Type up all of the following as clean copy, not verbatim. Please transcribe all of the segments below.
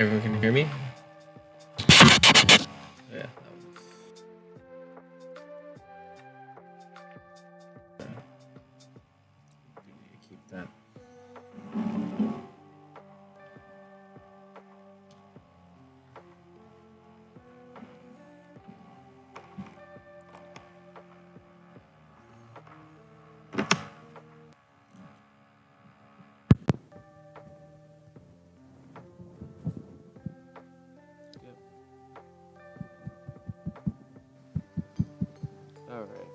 Everyone can hear me? Yeah. Keep that. All right.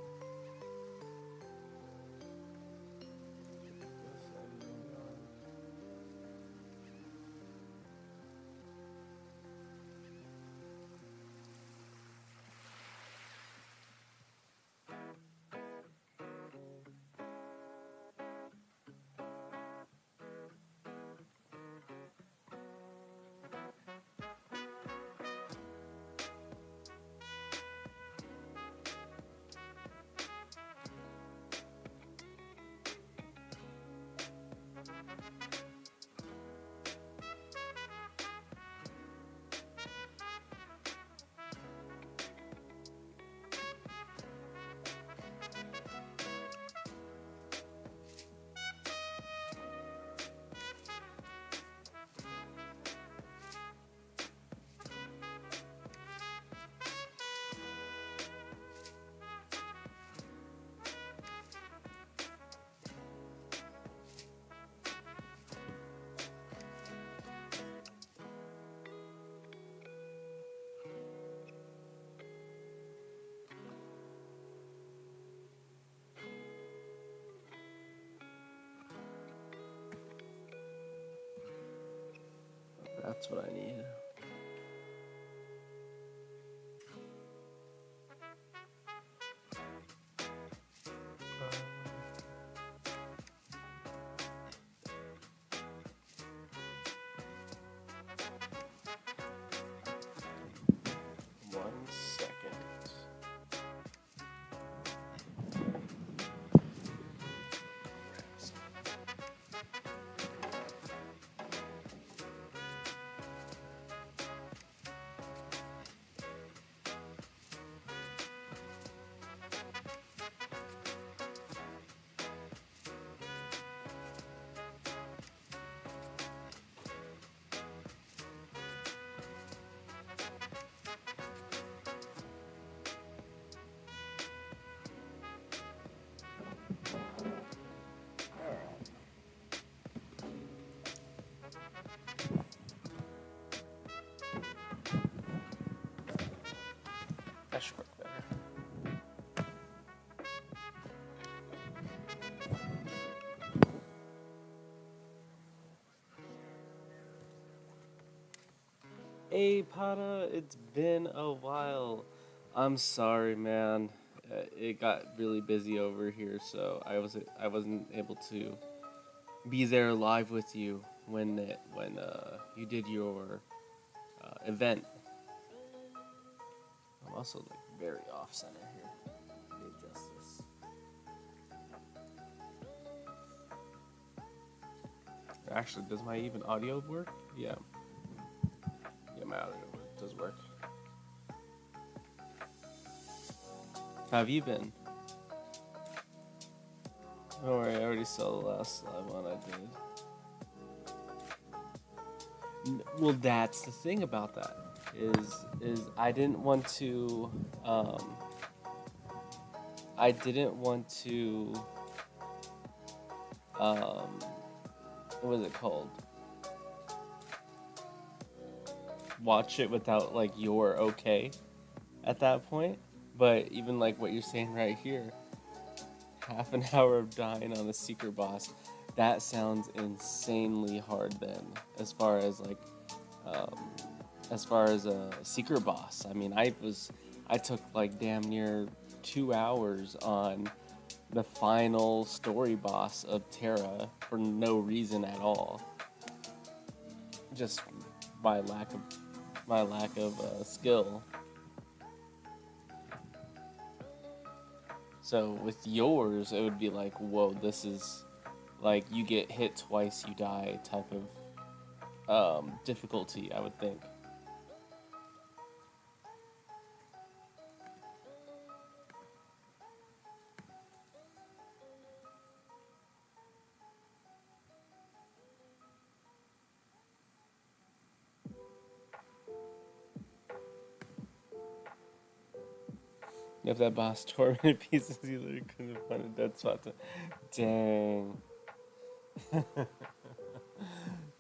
That's what I need. One second. That should work better. Hey, Pada, it's been a while. I'm sorry, man. It got really busy over here, so I wasn't able to be there live with you when you did your event. I'm also like very off center here. Let me adjust this. Actually, does my even audio work? Yeah. Yeah, my audio does work. How have you been? Don't worry, I already saw the last live one I did. Well, that's the thing about that is I didn't want to I didn't want to what was it called? Watch it without like your okay at that point. But even like what you're saying right here, half an hour of dying on a secret boss, that sounds insanely hard then, as far as like a secret boss. I mean, I took like damn near 2 hours on the final story boss of Terra for no reason at all. Just by my lack of skill. So with yours, it would be like, whoa, this is like you get hit twice, you die type of difficulty, I would think. If that boss tore me to pieces, you literally couldn't have found a dead spot to. Dang.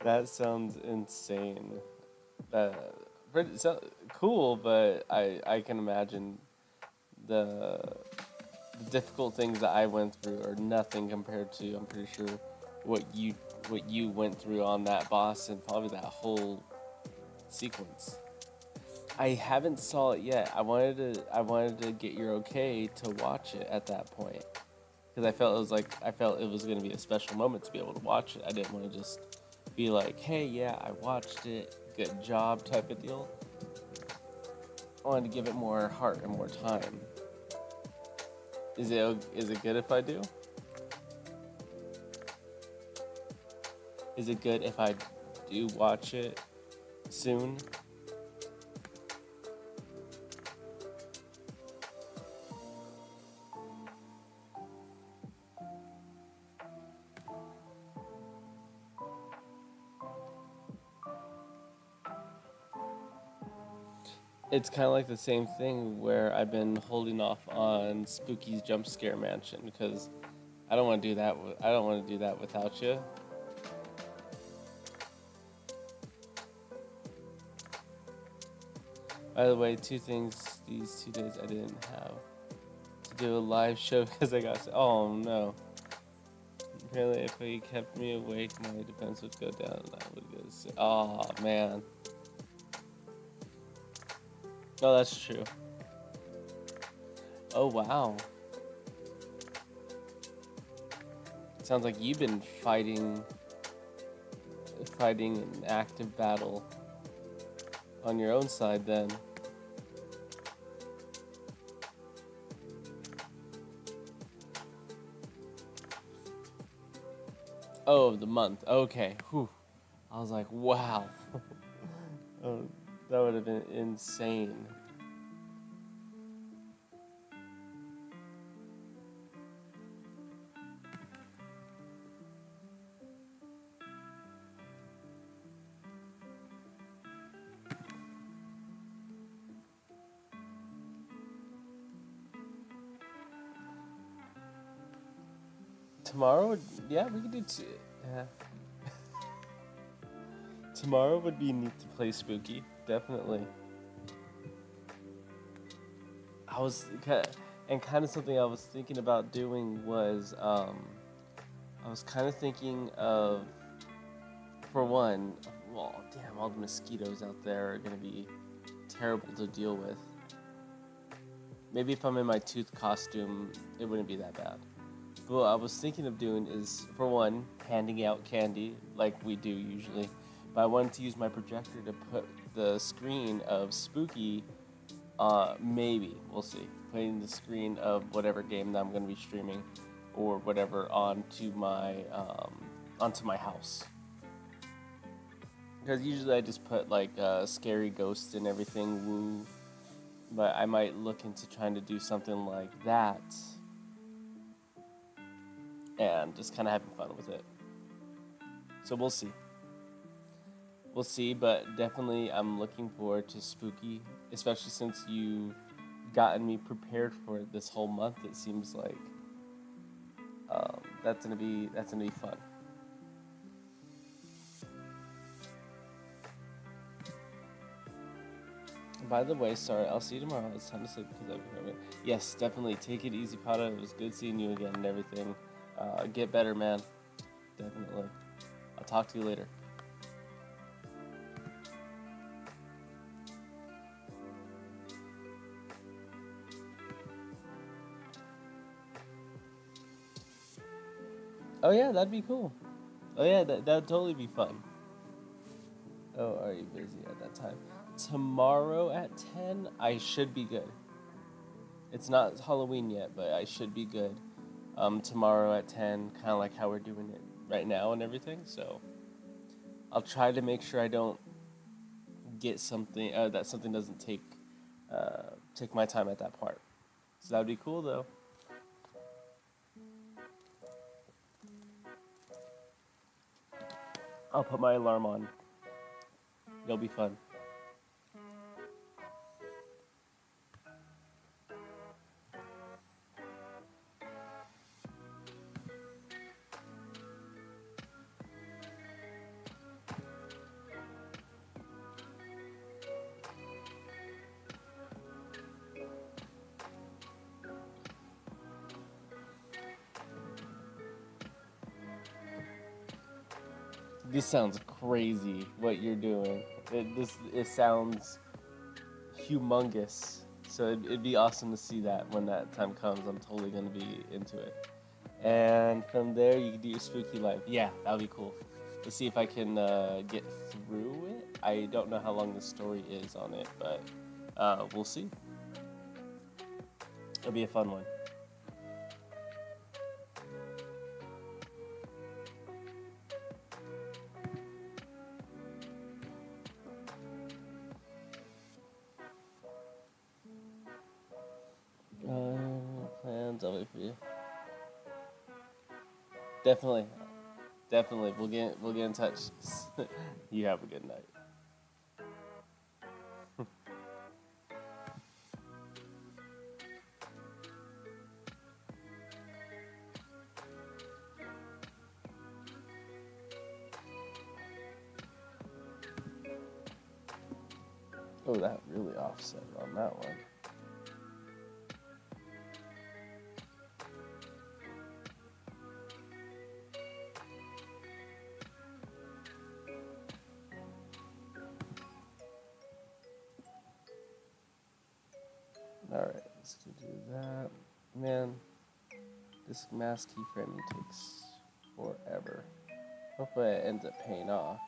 That sounds insane. Uh, so cool, but I can imagine the, the difficult things that I went through are nothing compared to, I'm pretty sure, what you what you went through on that boss and probably that whole sequence. I haven't saw it yet. I wanted to get your okay to watch it at that point because I felt it was going to be a special moment to be able to watch it. I didn't want to just be like, "Hey, yeah, I watched it. Good job," type of deal. I wanted to give it more heart and more time. Is it good if I do? Is it good if I do watch it soon? It's kind of like the same thing where I've been holding off on Spooky's Jump Scare Mansion because I don't want to do that. I don't want to do that without you. By the way, two things these 2 days I didn't have to do a live show because I got. Oh no! Apparently, if he kept me awake, my defense would go down, and I would go. Oh man! No, that's true. Oh wow! Sounds like you've been fighting an active battle on your own side then. Oh, the month. Okay. Whew. I was like, wow. Oh, that would have been insane. Tomorrow, yeah, we could do. Yeah. Tomorrow would be neat to play spooky, definitely. I was and kind of something I was thinking about doing was I was kind of thinking of, for one, well, damn, all the mosquitoes out there are gonna be terrible to deal with. Maybe if I'm in my tooth costume, it wouldn't be that bad. But what I was thinking of doing is, for one, handing out candy like we do usually. But I wanted to use my projector to put the screen of Spooky, maybe, we'll see, putting the screen of whatever game that I'm going to be streaming or whatever onto my house. Because usually I just put like scary ghosts and everything, woo. But I might look into trying to do something like that and just kind of having fun with it. So we'll see. We'll see, but definitely I'm looking forward to Spooky, especially since you've gotten me prepared for it this whole month. It seems like that's gonna be fun. By the way, sorry, I'll see you tomorrow. It's time to sleep because I've been. Yes, definitely take it easy, Pata. It was good seeing you again and everything. Get better, man. Definitely. I'll talk to you later. Oh yeah, that'd be cool. Oh yeah, that'd totally be fun. Oh, are you busy at that time? Tomorrow at 10, I should be good. It's not Halloween yet, but I should be good. Tomorrow at 10, kind of like how we're doing it right now and everything. So I'll try to make sure I don't get something that something doesn't take my time at that part. So that would be cool though. I'll put my alarm on. It'll be fun. This sounds crazy what you're doing. It sounds humongous. So it'd be awesome to see that when that time comes. I'm totally gonna be into it. And from there, you can do your spooky life. Yeah, that'll be cool. Let's see if I can get through it. I don't know how long the story is on it, but we'll see. It'll be a fun one. Plans, I'll wait for you. Definitely, definitely. We'll get in touch. You have a good night. Oh, that really offset on that one. Alright, let's go do that. Man, this mask keyframing takes forever. Hopefully it ends up paying off.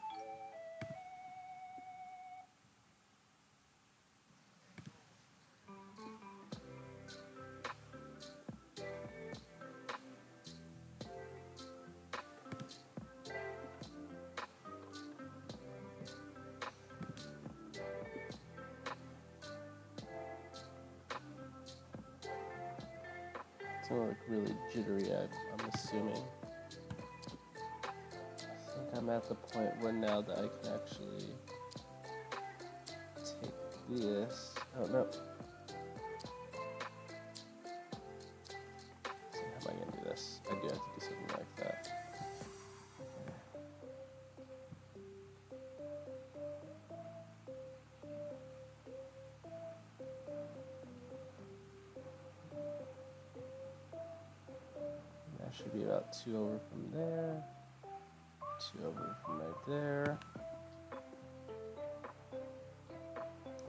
It's gonna look really jittery, I'm assuming. I think I'm at the point where now that I can actually take this. Oh no. So how am I gonna do this? I do have to do something like that. That should be about 2 over from there. 2 over from right there.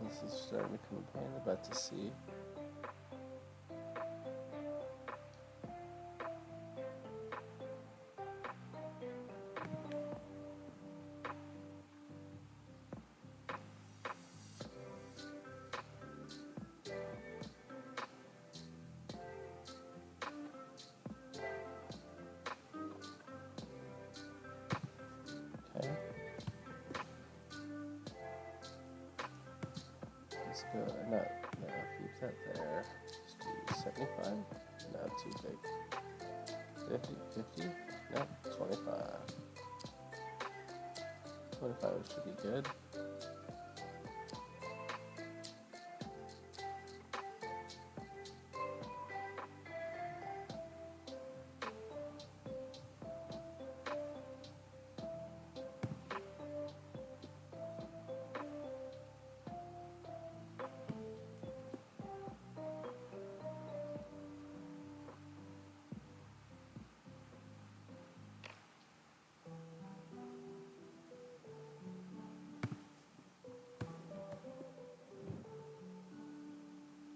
This is starting to become a pain in the butt to see. Okay. Let's go. No, keep that there. Let's do 75. No, too big. 50, 50. No, 25. 25 should be good.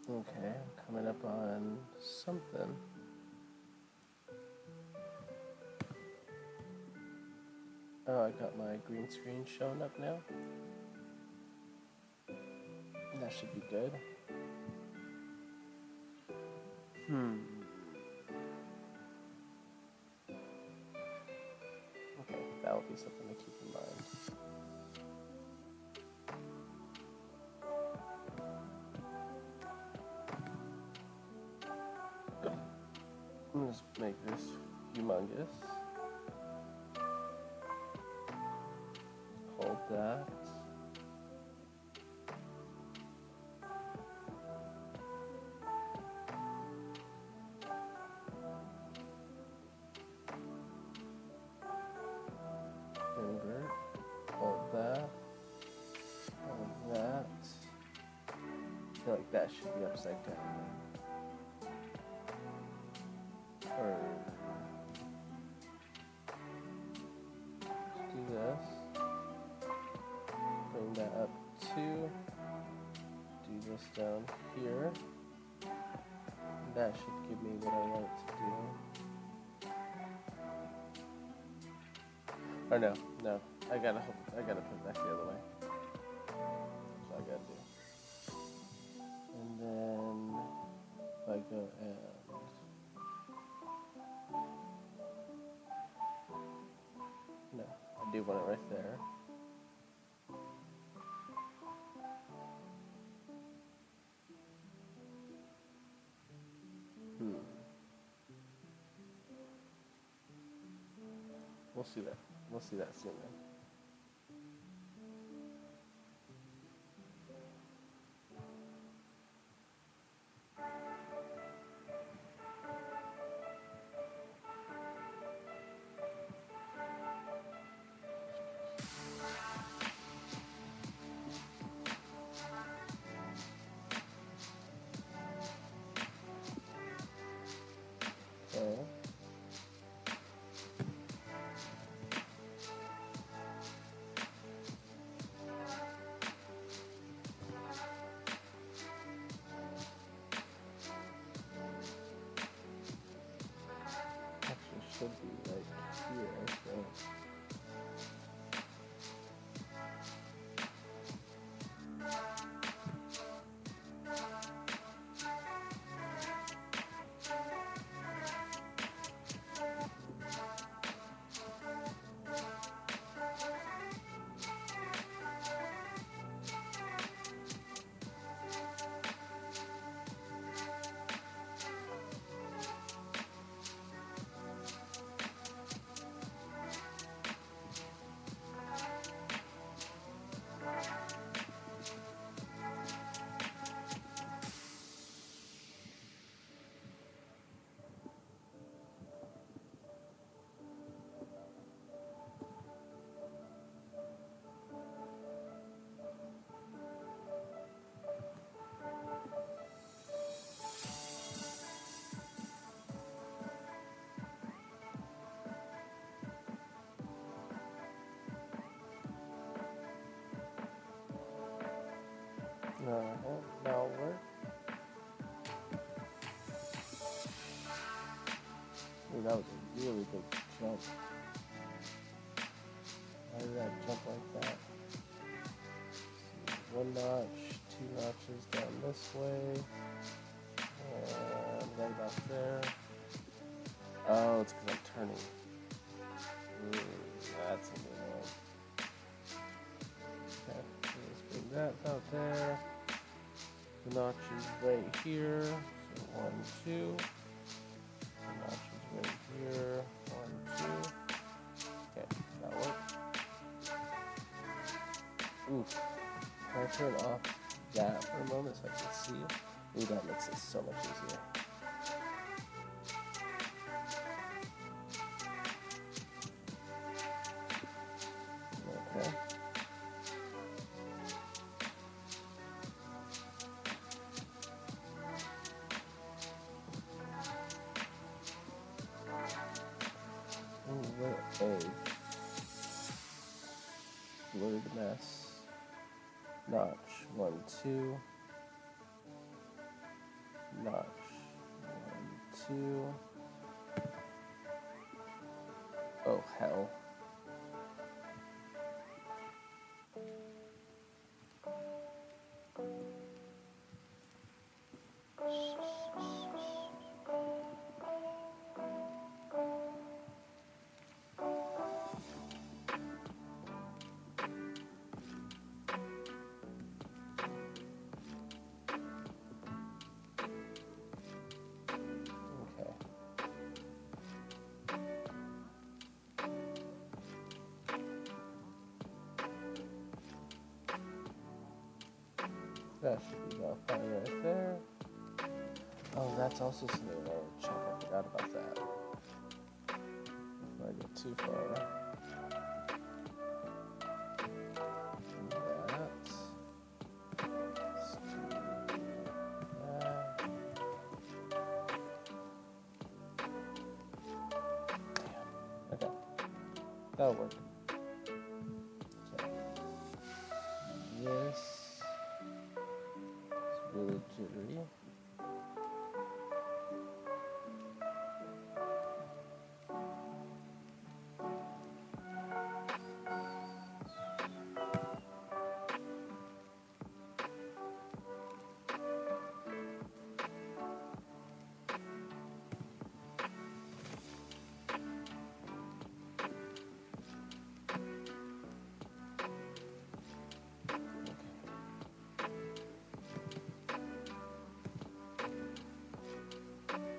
Okay, I'm coming up on something. Oh, I got my green screen showing up now. That should be good. Okay, that will be something to keep in mind. I'm just make this humongous. Hold that. Invert. Hold that. Hold that. I feel like that should be upside down. Or let's do this. Bring that up 2. Do this down here. That should give me what I want it to do. Or no. I gotta put it back the other way. That's what I gotta do. And then if I go and no, I do want it right there. We'll see that. We'll see that soon then. Okay. Actually should be right here, I think. Now work. Ooh, that was a really big jump. Why did that jump like that? One notch, 2 notches down this way, and right about there. Oh, it's because I'm turning. That's a new one. Okay, let's bring that about there. The notches right here. So 1, 2. The notches right here. 1, 2. Okay, that worked. Oof. Can I turn off that for a moment so I can see? Ooh, that makes it so much easier. Okay. Ooh, what a blurred mess. Notch, 1, 2. Notch, 1, 2. Oh, hell. That should be about fine right there. Oh, that's also something I want to check. I forgot about that. Before I get too far. That. Let's do that. Okay. That'll work. Okay. This is really jittery.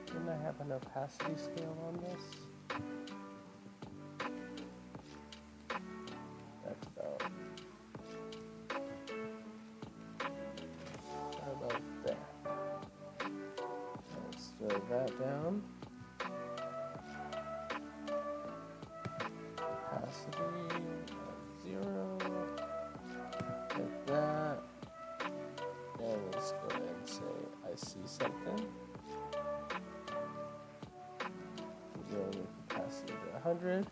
Didn't I have an opacity scale on this? That's about there. Let's throw that down. Opacity at 0. Like that. And let's go ahead and say I see something. Zero opacity to 100.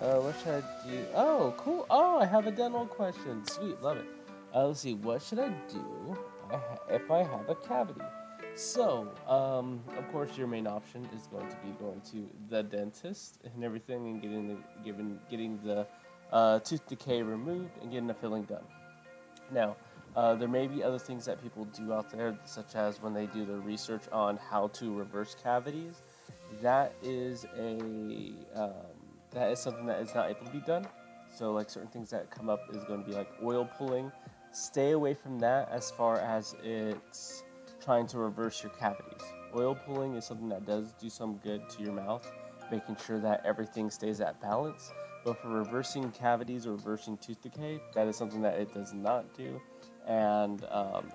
What should I do? Oh, cool. Oh, I have a dental question. Sweet, love it. Let's see. What should I do if I have a cavity? So, of course, your main option is going to be going to the dentist and everything, and getting the tooth decay removed and getting the filling done. Now, there may be other things that people do out there, such as when they do their research on how to reverse cavities. That is something that is not able to be done. So, like certain things that come up is going to be like oil pulling. Stay away from that as far as it's trying to reverse your cavities. Oil pulling is something that does do some good to your mouth, making sure that everything stays at balance. But for reversing cavities or reversing tooth decay, that is something that it does not do, and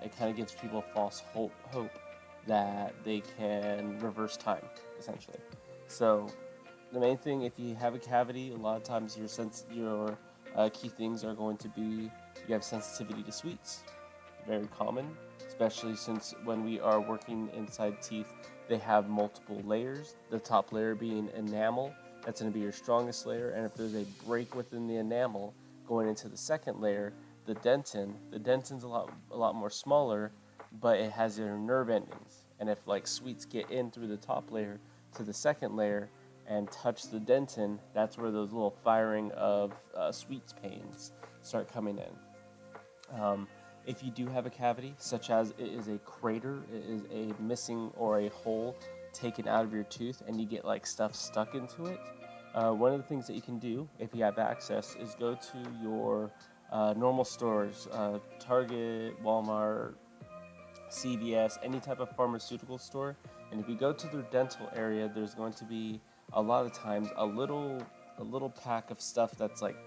it kind of gives people false hope that they can reverse time, essentially. So the main thing, if you have a cavity, a lot of times your key things are going to be you have sensitivity to sweets. Very common, especially since when we are working inside teeth, they have multiple layers. The top layer being enamel, that's going to be your strongest layer, and if there's a break within the enamel going into the second layer, the dentin's a lot more smaller, but it has their nerve endings. And if like sweets get in through the top layer to the second layer and touch the dentin, that's where those little firing of sweets pains start coming in. If you do have a cavity, such as it is a crater, it is a missing or a hole taken out of your tooth, and you get like stuff stuck into it, one of the things that you can do if you have access is go to your normal stores, Target, Walmart, CVS, any type of pharmaceutical store, and if you go to their dental area, there's going to be a lot of times a little pack of stuff that's like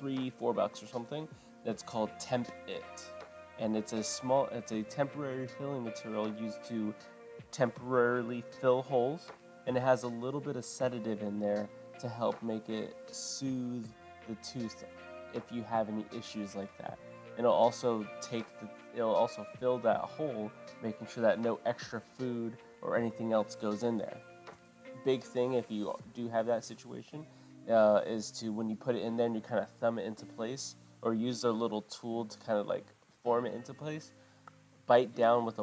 $3-4 or something. That's called Temp It, and it's a temporary filling material used to temporarily fill holes, and it has a little bit of sedative in there to help make it soothe the tooth if you have any issues like that. And it'll also fill that hole, making sure that no extra food or anything else goes in there. Big thing if you do have that situation is to, when you put it in there and you kind of thumb it into place, or use a little tool to kind of like form it into place, bite down with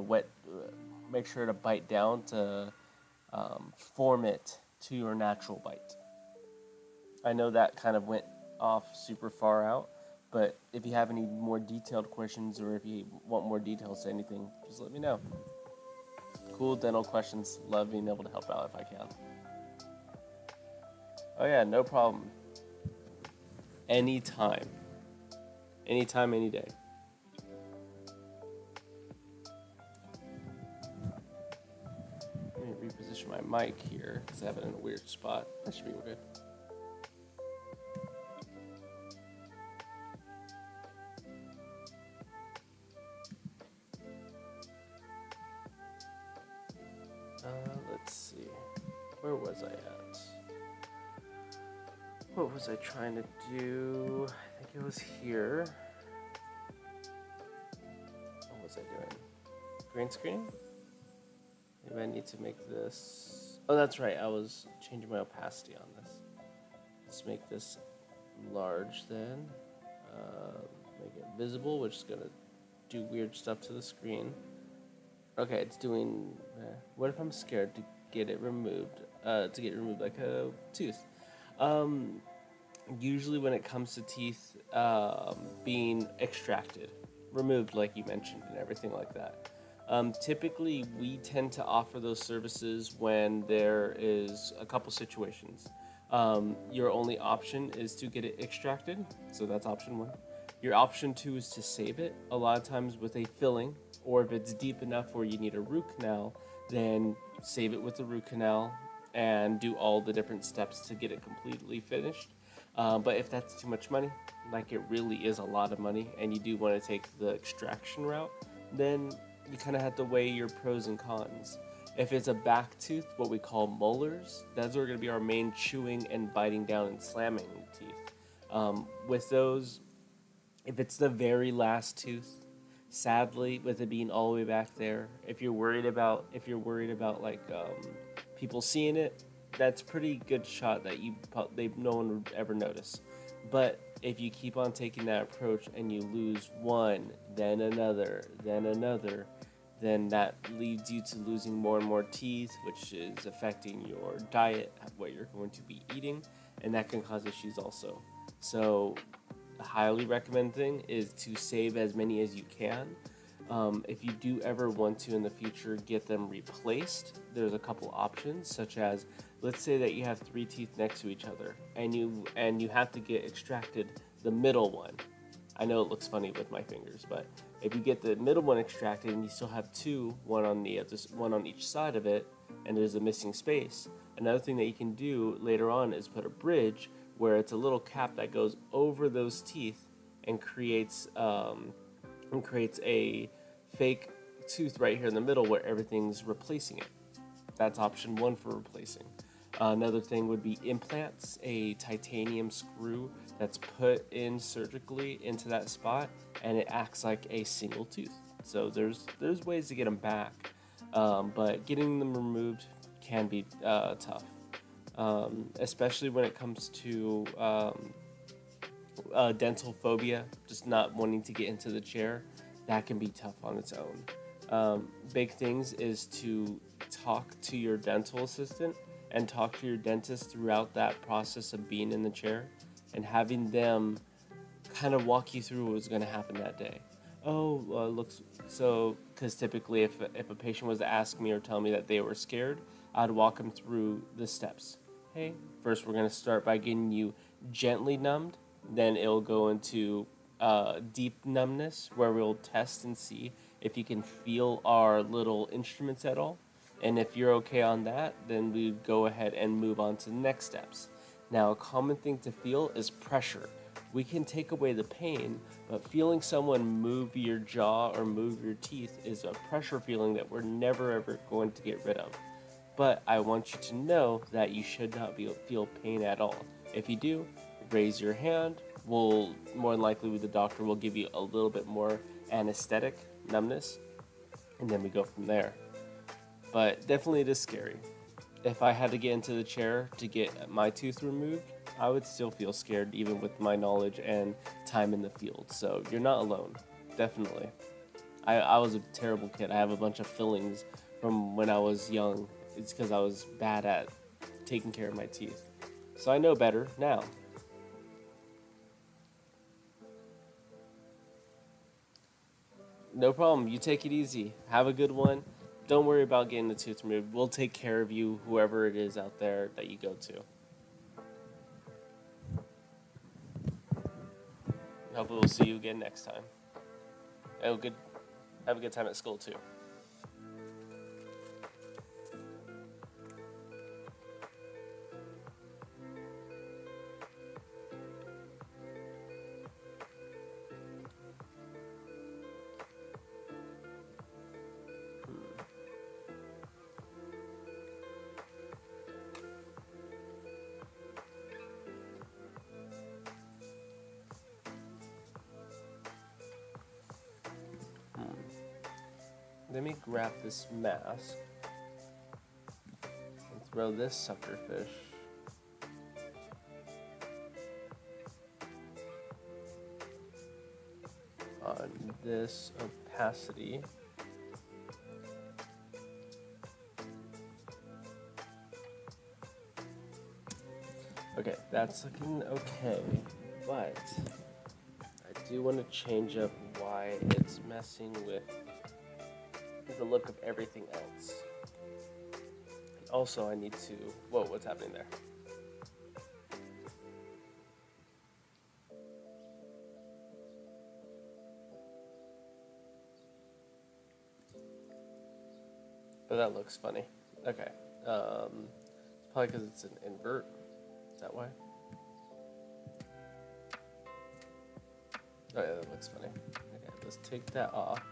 make sure to bite down to form it to your natural bite. I know that kind of went off super far out, but if you have any more detailed questions, or if you want more details to anything, just let me know. Cool dental questions. Love being able to help out if I can. Oh yeah, no problem. Anytime, any day. Let me reposition my mic here because I have it in a weird spot. That should be good. Let's see. Where was I at? What was I trying to do? I think it was here. What was I doing? Green screen? Maybe I need to make this... Oh, that's right. I was changing my opacity on this. Let's make this large then. Make it visible, which is going to do weird stuff to the screen. Okay, it's doing... what if I'm scared to get it removed? To get removed like a tooth. Usually when it comes to teeth being extracted, removed like you mentioned and everything like that. Typically, we tend to offer those services when there is a couple situations. Your only option is to get it extracted, so that's option one. Your option two is to save it, a lot of times with a filling, or if it's deep enough where you need a root canal, then save it with the root canal and do all the different steps to get it completely finished. But if that's too much money, like it really is a lot of money, and you do want to take the extraction route, then you kind of have to weigh your pros and cons. If it's a back tooth, what we call molars, those are going to be our main chewing and biting down and slamming teeth. With those, if it's the very last tooth, sadly, with it being all the way back there, if you're worried about like people seeing it, that's pretty good shot that no one would ever notice. But if you keep on taking that approach and you lose one, then another, then that leads you to losing more and more teeth, which is affecting your diet, what you're going to be eating, and that can cause issues also. So the highly recommended thing is to save as many as you can. If you do ever want to in the future get them replaced, there's a couple options, such as, let's say that you have three teeth next to each other, and you have to get extracted the middle one. I know it looks funny with my fingers, but if you get the middle one extracted and you still have two, one on each side of it, and there's a missing space, another thing that you can do later on is put a bridge where it's a little cap that goes over those teeth and creates a fake tooth right here in the middle where everything's replacing it. That's option one for replacing. Another thing would be implants, a titanium screw that's put in surgically into that spot, and it acts like a single tooth. So there's ways to get them back, but getting them removed can be tough, especially when it comes to dental phobia, just not wanting to get into the chair. That can be tough on its own. Big things is to talk to your dental assistant and talk to your dentist throughout that process of being in the chair and having them kind of walk you through what's going to happen that day. Looks so, because typically if a patient was to ask me or tell me that they were scared, I'd walk them through the steps. Hey, first we're going to start by getting you gently numbed, then it'll go into deep numbness where we'll test and see if you can feel our little instruments at all. And if you're okay on that, then we go ahead and move on to the next steps. Now, a common thing to feel is pressure. We can take away the pain, but feeling someone move your jaw or move your teeth is a pressure feeling that we're never ever going to get rid of. But I want you to know that you should not feel pain at all. If you do, raise your hand. We'll more than likely with the doctor will give you a little bit more anesthetic numbness, and then we go from there. But definitely it is scary. If I had to get into the chair to get my tooth removed, I would still feel scared even with my knowledge and time in the field. So you're not alone, definitely. I was a terrible kid. I have a bunch of fillings from when I was young. It's because I was bad at taking care of my teeth. So I know better now. No problem. You take it easy. Have a good one. Don't worry about getting the tooth removed. We'll take care of you, whoever it is out there that you go to. Hopefully we'll see you again next time. Have a good time at school too. let me grab this mask and throw this suckerfish on this opacity. Okay, that's looking okay, but I do want to change up why it's messing with the look of everything else. Also, I need to... Whoa, what's happening there? Oh, that looks funny. Okay. It's probably because it's an invert. Is that why? Oh, yeah, that looks funny. Okay, let's take that off.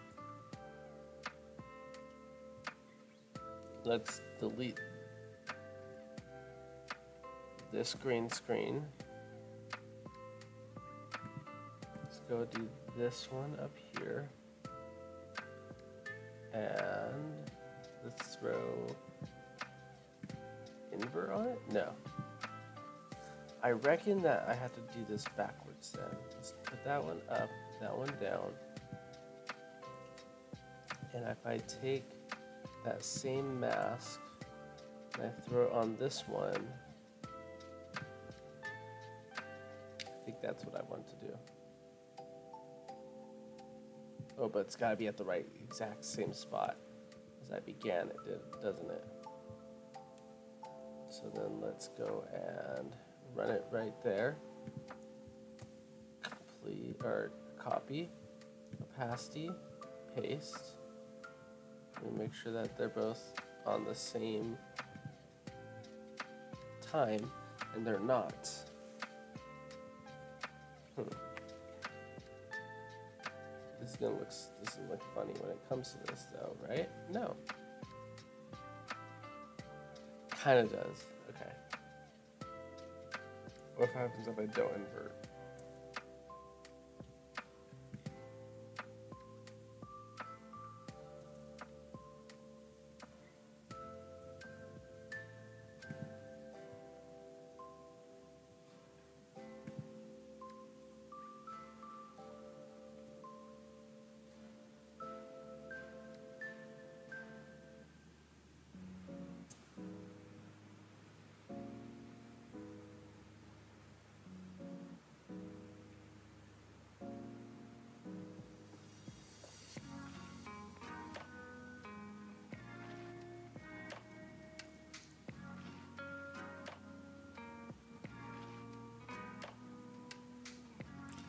Let's delete this green screen. Let's go do this one up here. And let's throw invert on it? No. I reckon that I have to do this backwards then. Let's put that one up, that one down. And if I take that same mask and I throw it on this one, I think that's what I want to do. Oh, but it's gotta be at the right exact same spot as I began it, doesn't it? So then let's go and run it right there. Complete, or copy, opacity, paste. And make sure that they're both on the same time, and they're not. This doesn't look funny when it comes to this though, right? No. Kinda does. Okay. What happens if I don't invert?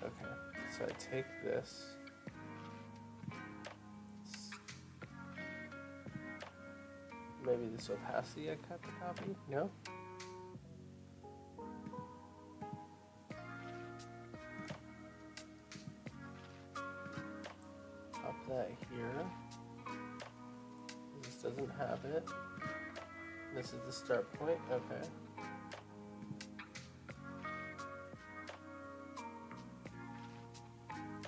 Okay, so I take this. Maybe this opacity I cut the copy? No? Pop that here. This doesn't have it. This is the start point, okay.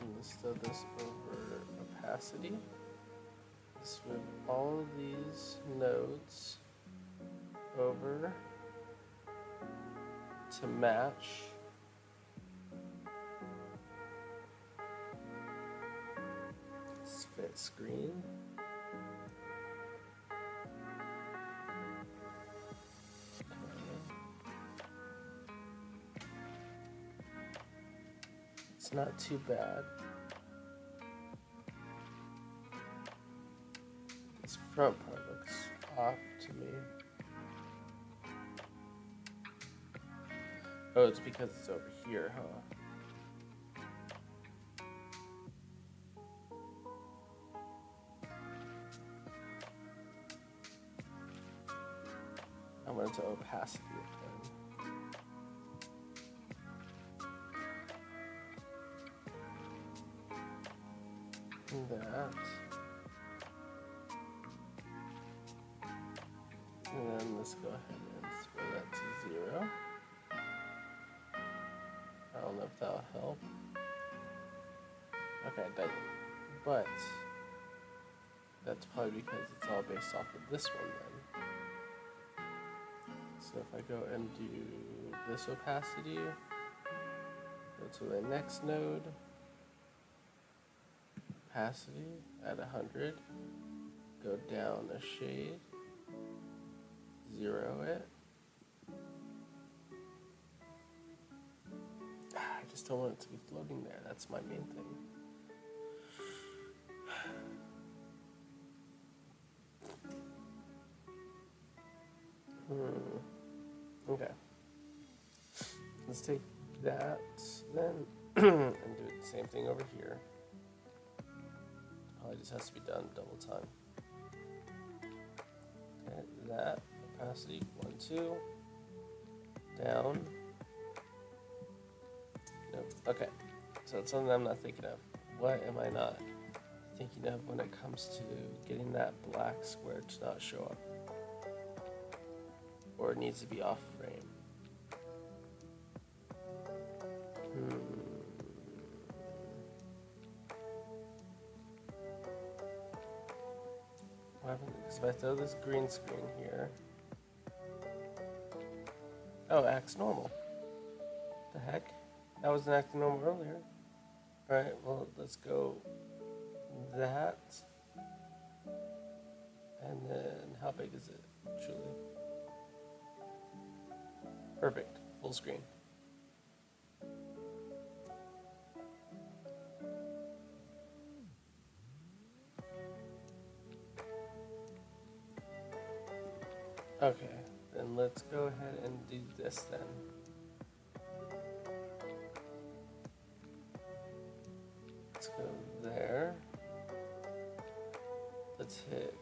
And let's throw this over opacity. Let's move all of these nodes over to match. Let's fit screen. It's not too bad. This front part looks off to me. Oh, it's because it's over here, huh? I went to opacity again. That. And then let's go ahead and throw that to 0. I don't know if that'll help. Okay, it doesn't. But That's probably because it's all based off of this one then. So if I go and do this opacity, go to the next node, opacity at 100, go down a shade, 0 it. I just don't want it to be floating there. That's my main thing. Okay. Let's take that then and do the same thing over here. Probably just has to be done double time. Okay, that opacity 1, 2, down. Nope. Okay. So it's something I'm not thinking of. What am I not thinking of when it comes to getting that black square to not show up? Or it needs to be off frame. What happens if I throw this green screen here? Oh, it acts normal. The heck? That wasn't acting normal earlier. Alright, well, let's go that. And then, how big is it, truly? Perfect. Full screen. Okay, then let's go ahead and do this then. Let's go there. Let's hit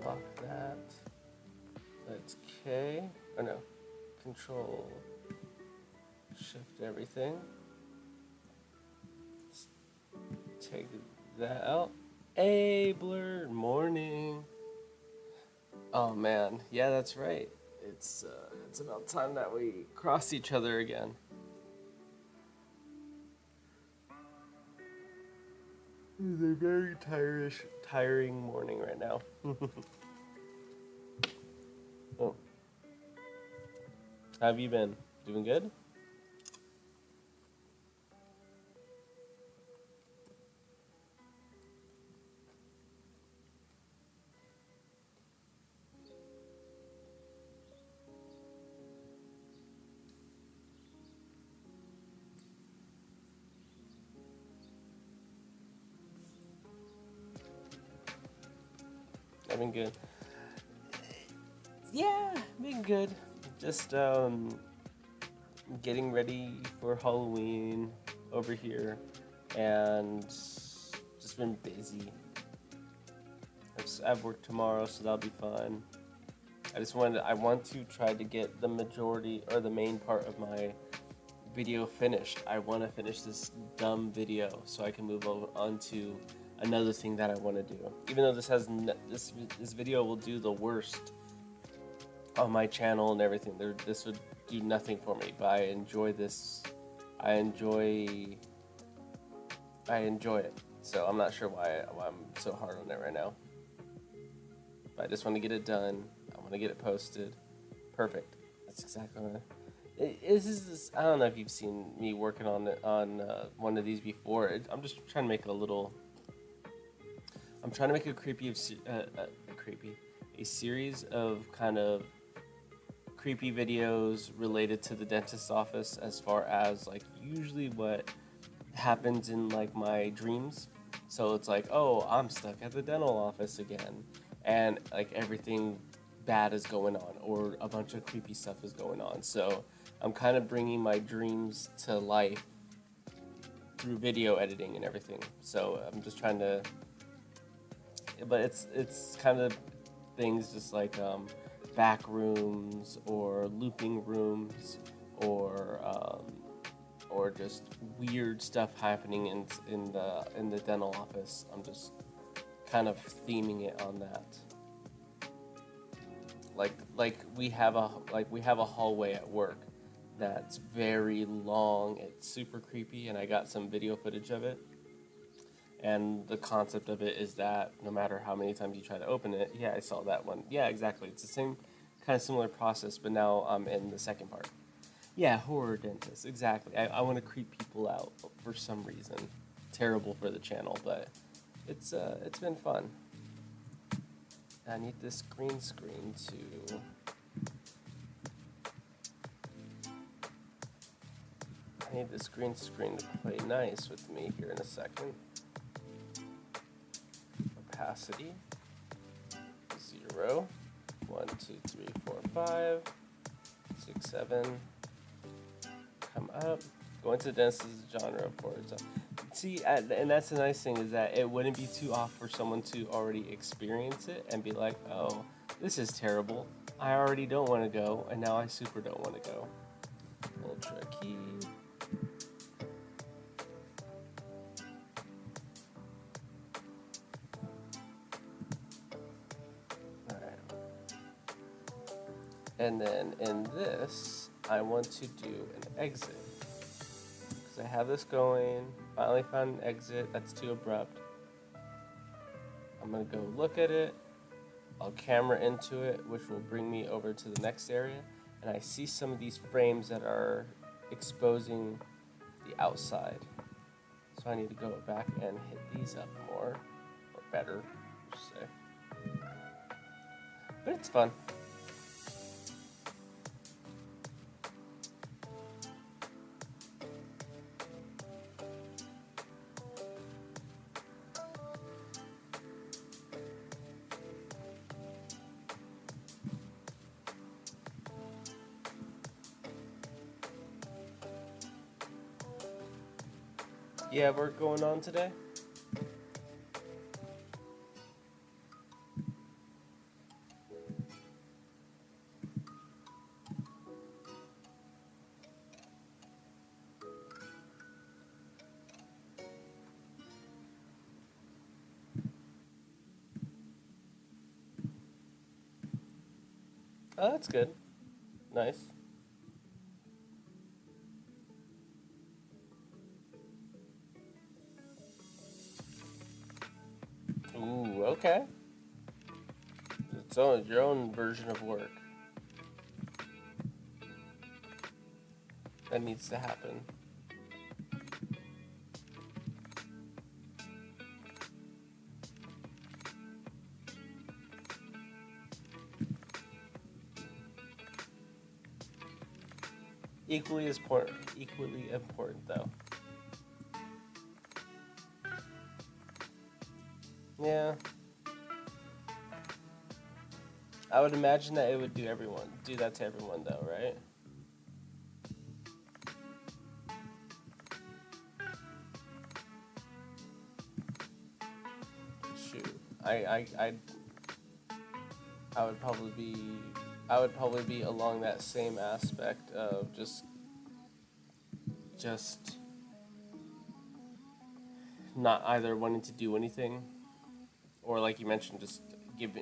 lock that. Let's K. Oh no, Control Shift everything. Let's take that out. Hey, Blur, morning. Oh man, yeah, that's right. It's about time that we cross each other again. It's a very tiring morning right now. Oh. How have you been? Doing good? I've been good. Yeah, been good. Just getting ready for Halloween over here, and just been busy. I have work tomorrow, so that'll be fun. I want to try to get the majority or the main part of my video finished. I want to finish this dumb video so I can move on to another thing that I want to do. Even though this video will do the worst on my channel and everything, this would do nothing for me. But I enjoy this. I enjoy it. So I'm not sure why I'm so hard on it right now. But I just want to get it done. I want to get it posted. Perfect. That's exactly what I don't know if you've seen me working on one of these before. I'm just trying to make I'm trying to make a series of kind of creepy videos related to the dentist's office, as far as like usually what happens in like my dreams. So it's like, oh, I'm stuck at the dental office again, and like everything bad is going on, or a bunch of creepy stuff is going on. So I'm kind of bringing my dreams to life through video editing and everything. So I'm just trying to, but it's kind of things just like back rooms or looping rooms or just weird stuff happening in the dental office. I'm just kind of theming it on that. Like we have a hallway at work that's very long. It's super creepy, and I got some video footage of it. And the concept of it is that no matter how many times you try to open it, yeah, I saw that one. Yeah, exactly. It's the same kind of similar process, but now I'm in the second part. Yeah, horror dentist. Exactly. I want to creep people out for some reason. Terrible for the channel, but it's been fun. I need this green screen to. I need this green screen to play nice with me here in a second. Opacity 0. 1, 2, 3, 4, 5, 6, 7. Come up. Going to the dentist is a genre of horror. So, see, and that's the nice thing is that it wouldn't be too off for someone to already experience it and be like, oh, this is terrible. I already don't want to go, and now I super don't want to go. Ultra key. And then in this, I want to do an exit. Because I have this going, finally found an exit, that's too abrupt. I'm gonna go look at it, I'll camera into it, which will bring me over to the next area. And I see some of these frames that are exposing the outside. So I need to go back and hit these up more, or better, I should say. But it's fun. You have work going on today? Oh, that's good. Nice. Ooh, okay. It's your own version of work. That needs to happen. Equally important though. Yeah. I would imagine that it would do that to everyone though, right? Shoot. I would probably be along that same aspect of just not either wanting to do anything or like you mentioned just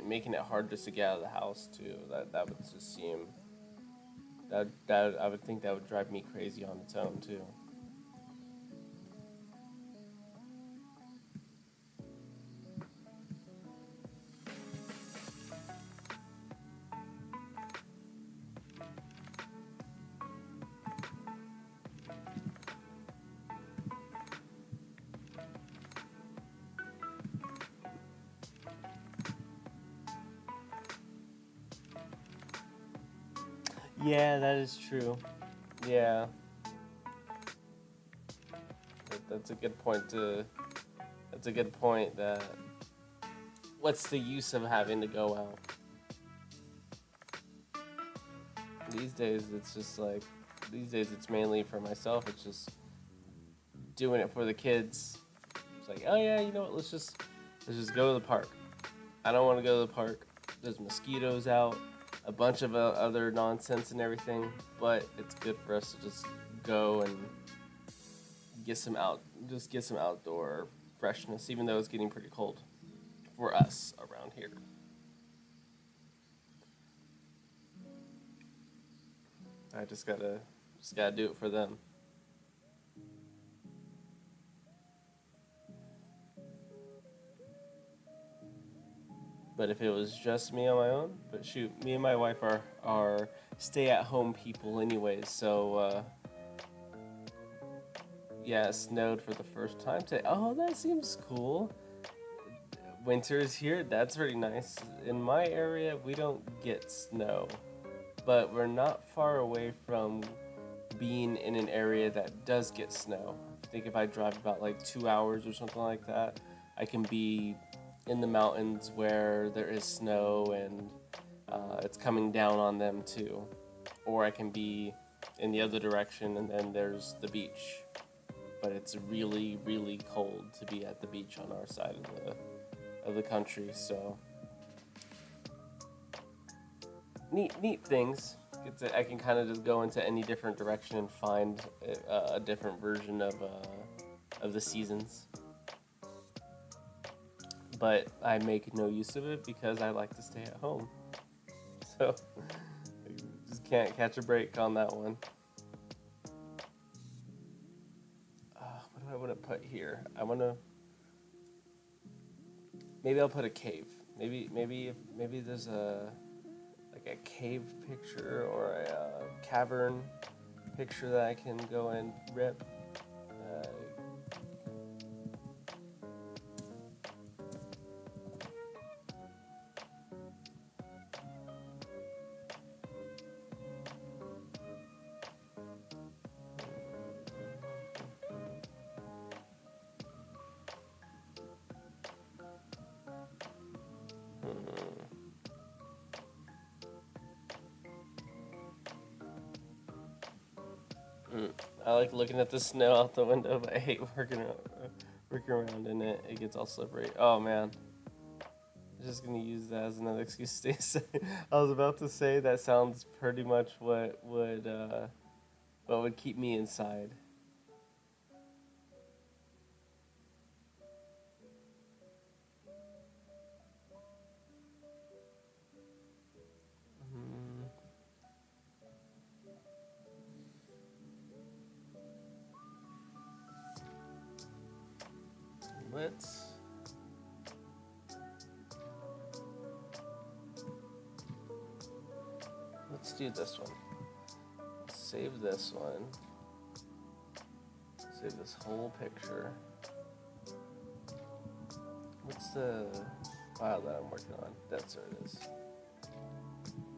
making it hard just to get out of the house too. That would just seem that I would think that would drive me crazy on its own too. Yeah, that is true. Yeah, that's a good point to. That's a good point. That what's the use of having to go out these days? It's just like these days it's mainly for myself. It's just doing it for the kids. It's like, oh yeah, you know what? Let's just go to the park. I don't want to go to the park. There's mosquitoes out, a bunch of other nonsense and everything. But it's good for us to just go and get some outdoor freshness, even though it's getting pretty cold for us around here. I just gotta do it for them. But if it was just me on my own, but shoot, me and my wife are stay at home people anyways. So yeah, it snowed for the first time today. Oh, that seems cool. Winter is here. That's very nice. In my area, we don't get snow, but we're not far away from being in an area that does get snow. I think if I drive about like 2 hours or something like that, I can be in the mountains where there is snow and it's coming down on them too. Or I can be in the other direction and then there's the beach. But it's really, really cold to be at the beach on our side of the country. So neat things. I can kind of just go into any different direction and find a different version of the seasons. But I make no use of it because I like to stay at home. So just can't catch a break on that one. What do I want to put here? Maybe I'll put a cave. Maybe there's like a cave picture or a cavern picture that I can go and rip. I like looking at the snow out the window, but I hate working around in it. It gets all slippery. Oh man. I'm just gonna use that as another excuse to stay inside. I was about to say that sounds pretty much what would keep me inside. Let's do this one. Save this one. Save this whole picture. What's the file that I'm working on? That's where it is.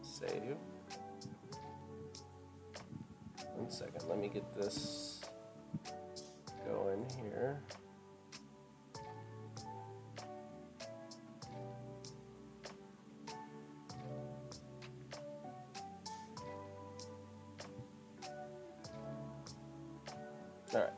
Save. 1 second, let me get this going here. All right.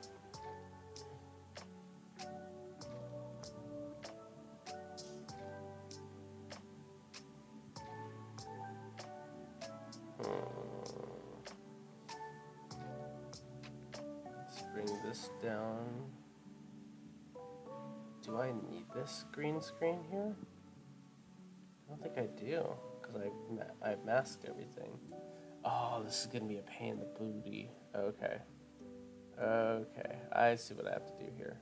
Let's bring this down. Do I need this green screen here? I don't think I do, because I've masked everything. Oh, this is gonna be a pain in the booty. Okay. Okay, I see what I have to do here.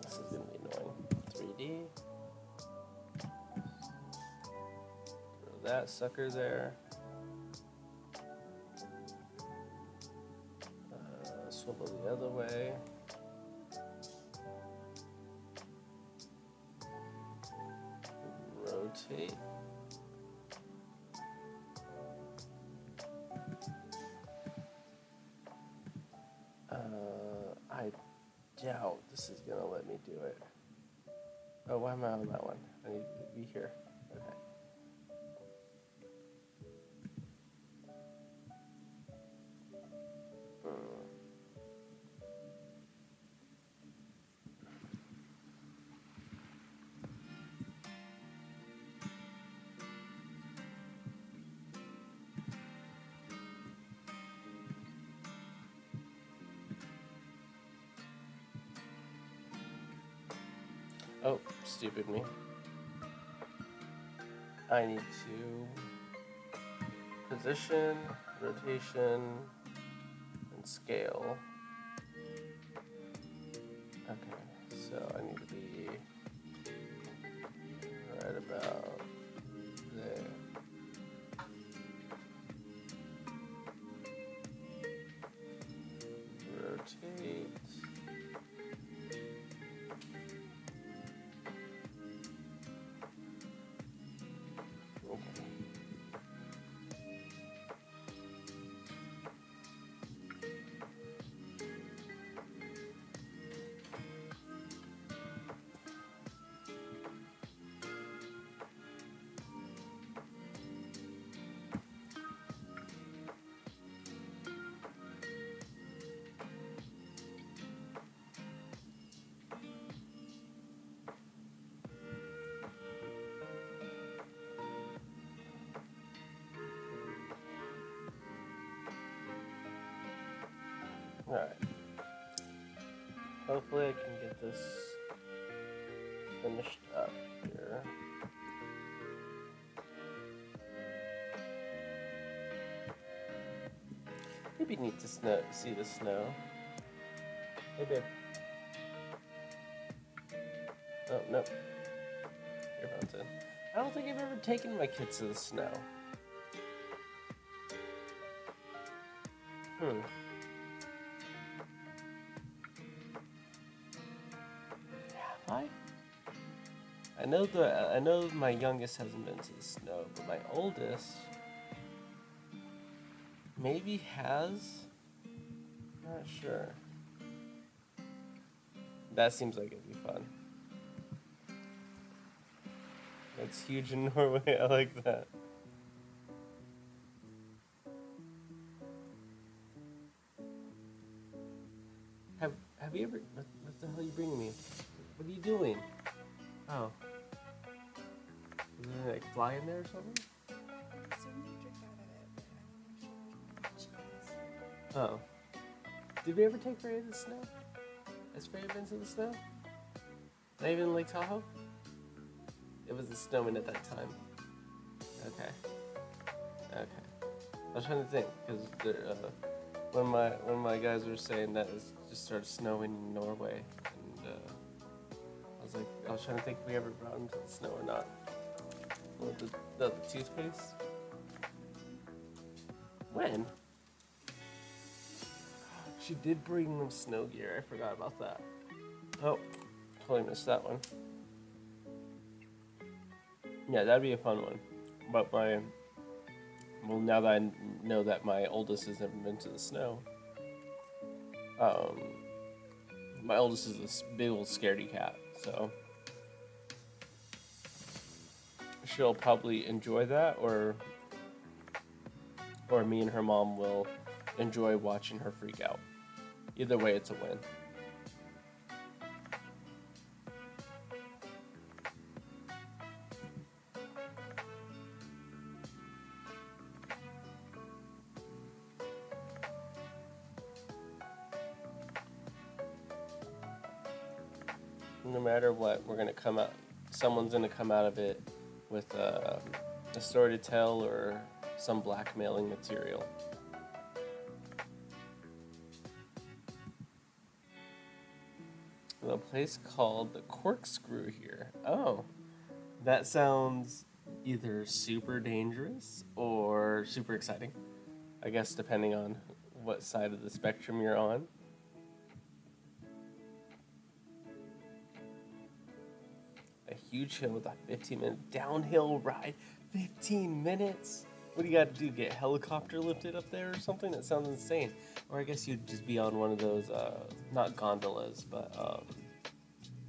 This is gonna be annoying. 3D. Throw that sucker there. Swivel the other way. Rotate. I doubt this is gonna let me do it. Oh, why am I on that one? I need to be here. Okay. Oh, stupid me. I need to position, rotation, and scale. Okay, so I need to be right about there. Rotate. Okay. Alright. Hopefully I can get this finished up here. Maybe need to see the snow. Hey babe. Oh, no. Earphones in. I don't think I've ever taken my kids to the snow. Have I? I know my youngest hasn't been to the snow, but my oldest maybe has. Not sure. That seems like it'd be fun. That's huge in Norway. I like that. Have you ever? What the hell are you bringing me? What are you doing? Oh. Is there like fly in there or something? So we can drink out of it, but I want to show you cheese. Oh. Did we ever take Freya to the snow? Has Freya been to the snow? Not even Lake Tahoe? It was the snowman at that time. Okay. Okay. I was trying to think because when my guys were saying that it just started snowing in Norway, and I was trying to think if we ever brought them to the snow or not. With the toothpaste. When? She did bring them snow gear. I forgot about that. Oh, totally missed that one. Yeah, that'd be a fun one. But now that I know that my oldest has never been to the snow, my oldest is this big old scaredy cat, so she'll probably enjoy that, or me and her mom will enjoy watching her freak out. Either way, it's a win. No matter what, we're gonna come out. Someone's gonna come out of it with a story to tell or some blackmailing material. A place called the Corkscrew here. Oh, that sounds either super dangerous or super exciting. I guess depending on what side of the spectrum you're on. A huge hill with a 15-minute downhill ride. 15 minutes? What do you got to do? Get helicopter lifted up there or something? That sounds insane. Or I guess you'd just be on one of those, not gondolas, but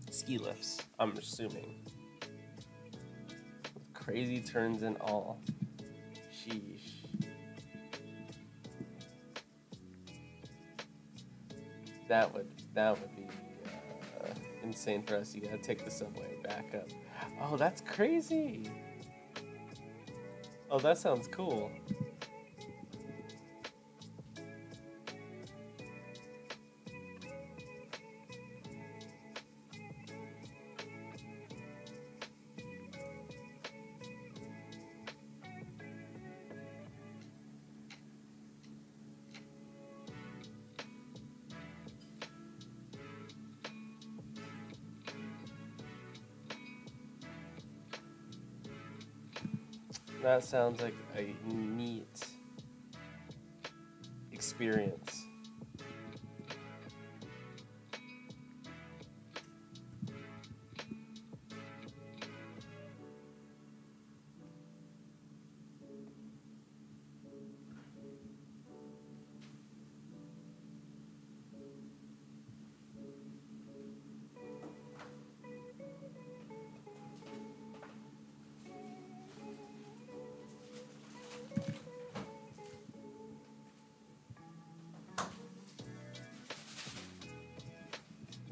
ski lifts, I'm assuming. With crazy turns and all. Sheesh. That would be insane for us. You gotta take the subway back up. Oh, that's crazy. Oh, that sounds cool. That sounds like a neat experience.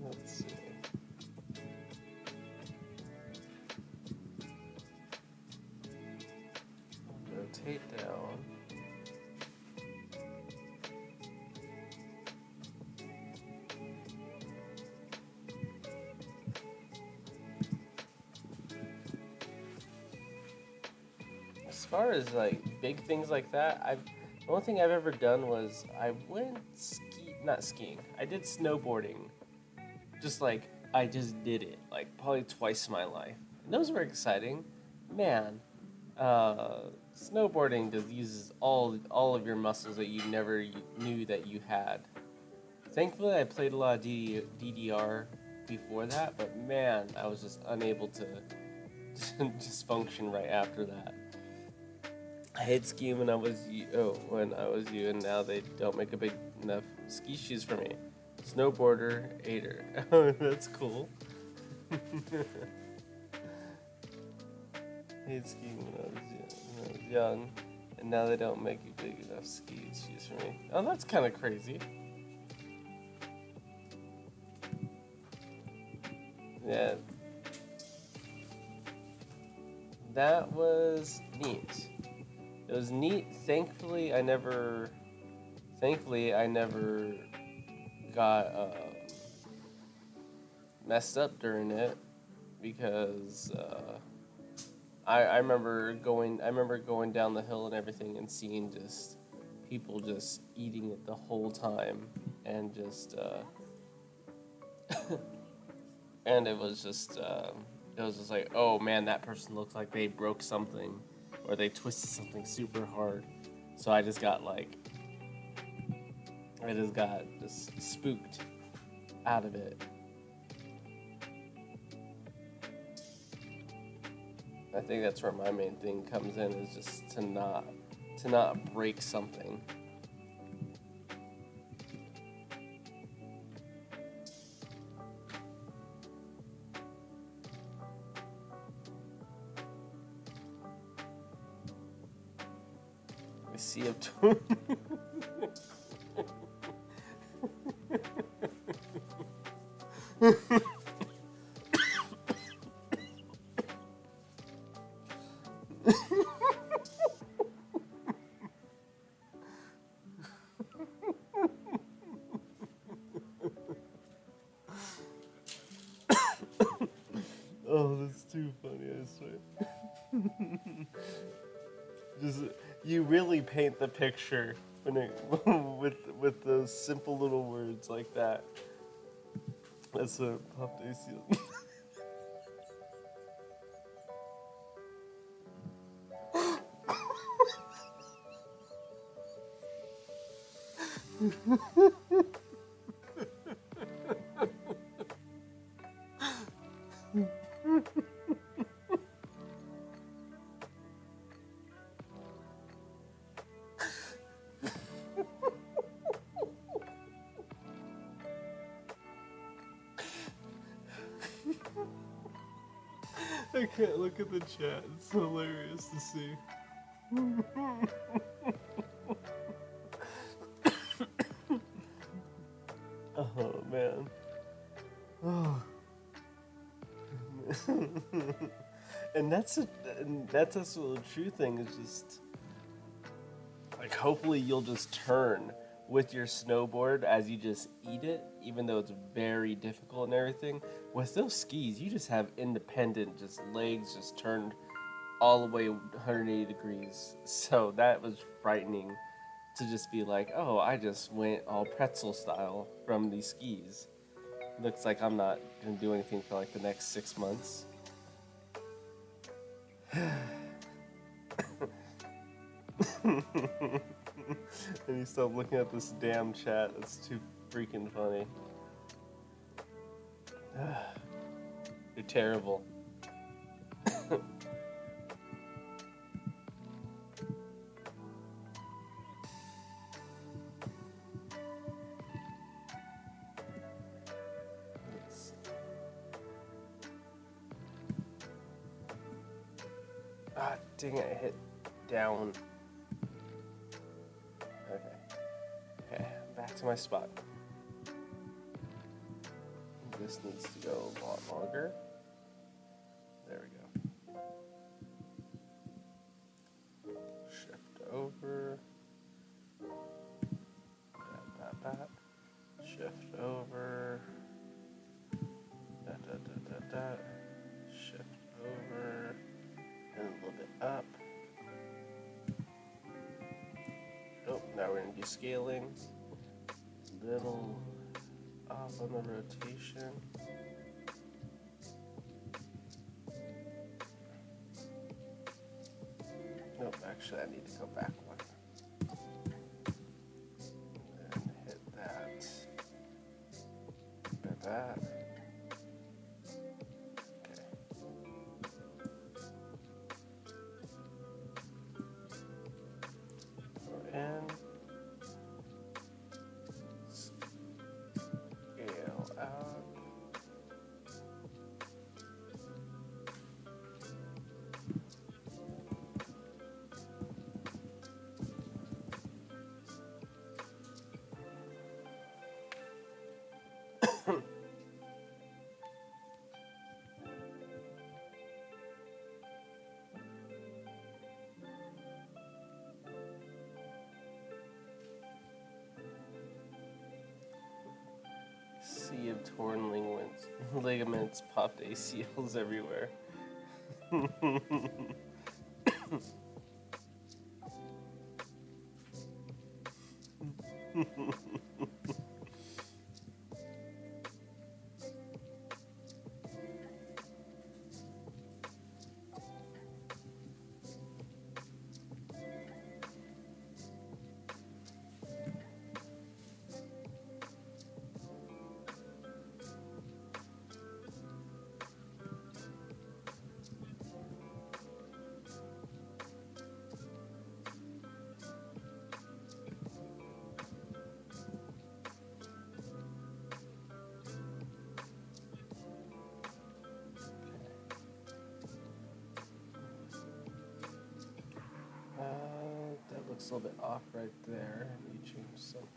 Let's see. Rotate down. As far as like big things like that, the only thing I've ever done was I went not skiing. I did snowboarding. Just like I just did it like probably twice in my life. And those were exciting. Man, snowboarding just uses all of your muscles that you never knew that you had. Thankfully, I played a lot of DDR before that, but man, I was just unable to just function right after that. I hate skiing when I was you, and now they don't make a big enough ski shoes for me. Snowboarder, hater. That's cool. Hate skiing when I was young, and now they don't make big enough ski shoes for me. Oh, that's kind of crazy. Yeah, that was neat. It was neat. Thankfully, I never got messed up during it because I remember going down the hill and everything and seeing just people just eating it the whole time and just and it was just like, oh man, that person looks like they broke something or they twisted something super hard. So I just got just spooked out of it. I think that's where my main thing comes in, is just to not break something. I see up to Oh, that's too funny, I swear. Just you really paint the picture when it with those simple little words like that. That's a pop day seal. I can't look at the chat. It's hilarious to see. Oh man. Oh. And that's a true thing, is just like, hopefully you'll just turn with your snowboard as you just eat it, even though it's very difficult and everything. With those skis, you just have independent, just legs just turned all the way 180 degrees. So that was frightening to just be like, oh, I just went all pretzel style from these skis. Looks like I'm not gonna do anything for like the next 6 months. And you stop looking at this damn chat. That's too freaking funny. You're terrible. Ah, dang it, I hit down. Okay, back to my spot. This needs to go a lot longer. There we go. Shift over. That. Shift over. That. Shift over. And a little bit up. Oh, now we're going to do scaling. Little off on the rotation. Nope, actually I need to go back one. And then hit that. Hit that. And scale out. Sea of torn ligaments, popped ACLs everywhere. That looks a little bit off right there. Let me change something.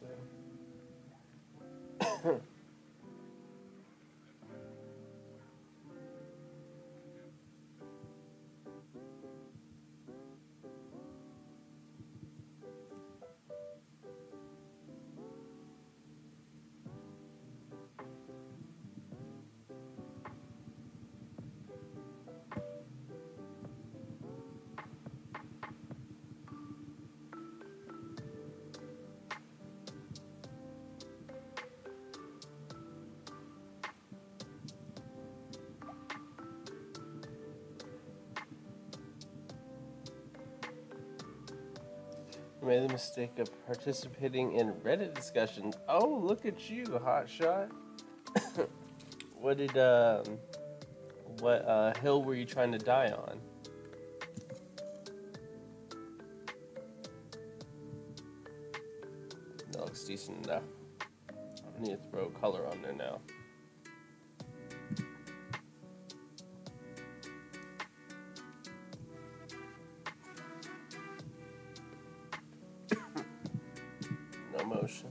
You made the mistake of participating in Reddit discussions. Oh, look at you, hotshot. What hill were you trying to die on? That looks decent enough. I need to throw color on there now. No motion.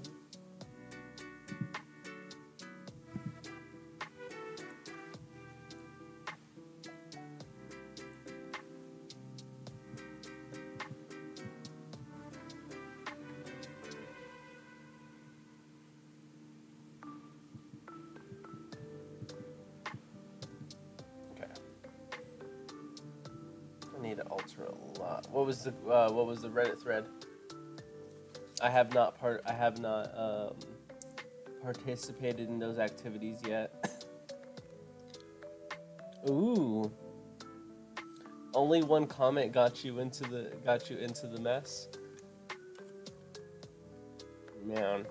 Need to alter a lot. What was the Reddit thread? I have not participated in those activities yet. Ooh. Only one comment got you into the mess. Man,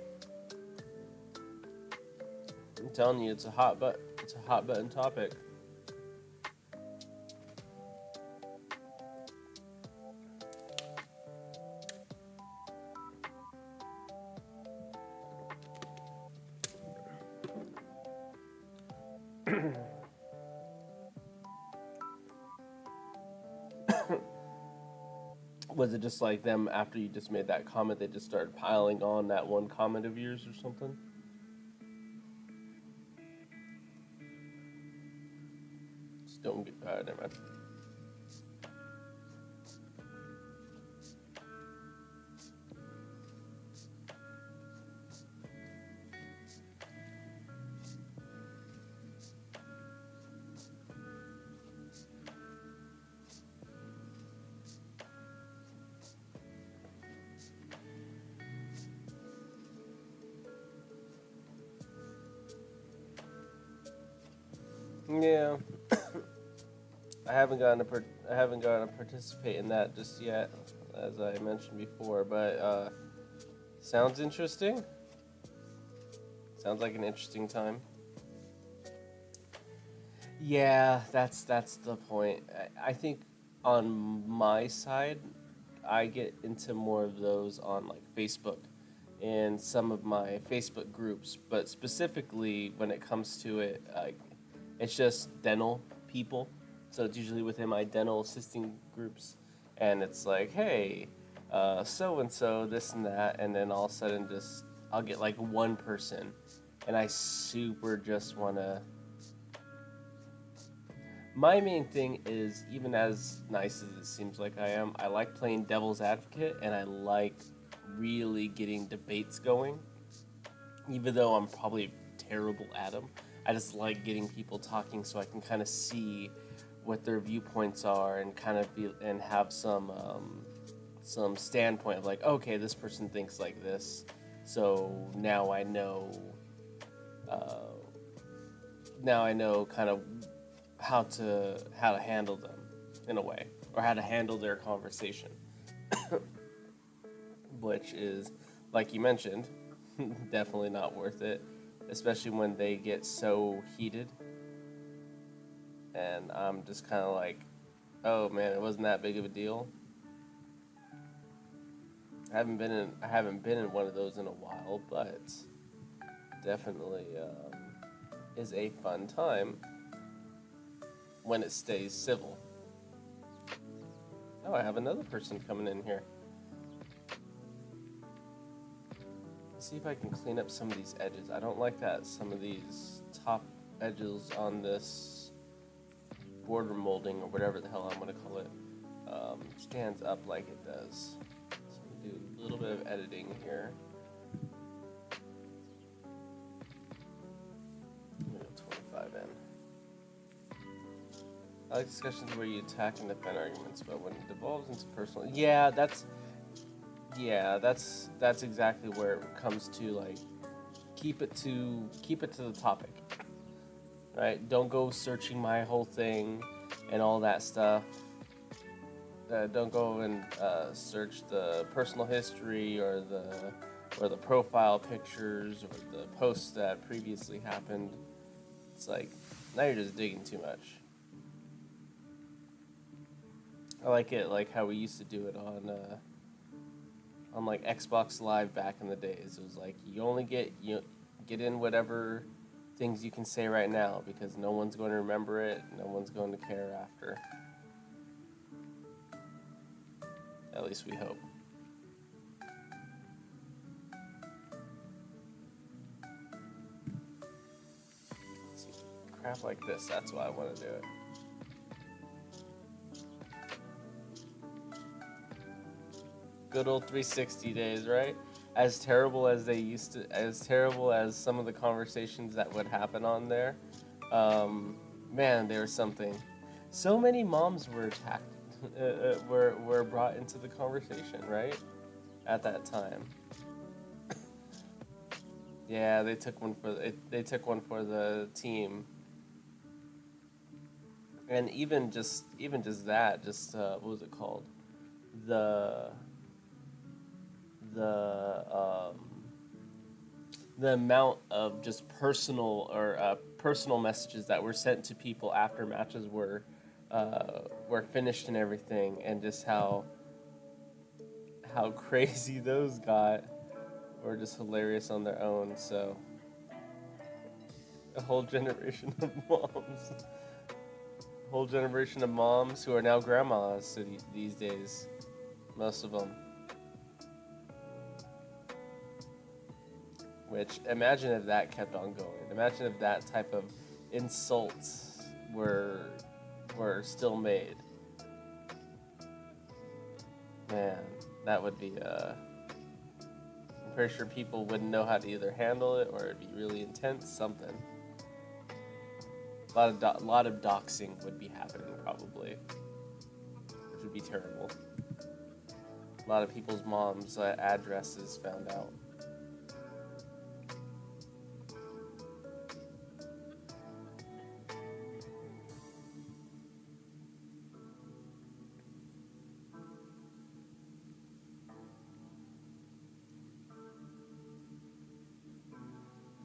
I'm telling you, it's a hot button topic. Was it just like them after you just made that comment? They just started piling on that one comment of yours or something? Just don't get. Never mind. Yeah, I haven't gotten to participate in that just yet, as I mentioned before. But sounds interesting. Sounds like an interesting time. Yeah, that's the point. I think on my side, I get into more of those on like Facebook and some of my Facebook groups, but specifically when it comes to it, like it's just dental people. So it's usually within my dental assisting groups, and it's like, hey, so and so, this and that, and then all of a sudden, just I'll get like one person, and I super just wanna. My main thing is, even as nice as it seems like I am, I like playing devil's advocate, and I like really getting debates going, even though I'm probably terrible at them. I just like getting people talking so I can kind of see what their viewpoints are and kind of be and have some standpoint of like, okay, this person thinks like this, so uh, now I know kind of how to handle them in a way, or how to handle their conversation, which is, like you mentioned, definitely not worth it, especially when they get so heated. And I'm just kind of like, oh man, it wasn't that big of a deal. I haven't been in one of those in a while, but definitely is a fun time when it stays civil. Oh, I have another person coming in here. Let's see if I can clean up some of these edges. I don't like that some of these top edges on this border molding, or whatever the hell I'm going to call it, stands up like it does. So I'm going to do a little bit of editing here. I'm going to go 25 in. I like discussions where you attack and defend arguments, but when it devolves into personal, that's exactly where it comes to, like, keep it to the topic, right? Don't go searching my whole thing and all that stuff. Don't go and search the personal history or the profile pictures or the posts that previously happened. It's like, now you're just digging too much. I like it like how we used to do it on like Xbox Live back in the days. It was like you get in whatever things you can say right now, because no one's going to remember it, no one's going to care after. At least we hope. See, crap like this, that's why I want to do it. Good old 360 days, right? As terrible as as terrible as some of the conversations that would happen on there, man, there was something. So many moms were attacked, were brought into the conversation, right? At that time. Yeah, they took one for the team, and even just that, just what was it called? The the the amount of just personal messages that were sent to people after matches were finished and everything, and just how crazy those got were just hilarious on their own. So a whole generation of moms, whole generation of moms who are now grandmas these days, most of them. Which, imagine if that kept on going. Imagine if that type of insults were still made. Man, that would be. I'm pretty sure people wouldn't know how to either handle it or it'd be really intense. Something. Lot of doxing would be happening probably, which would be terrible. A lot of people's moms' addresses found out.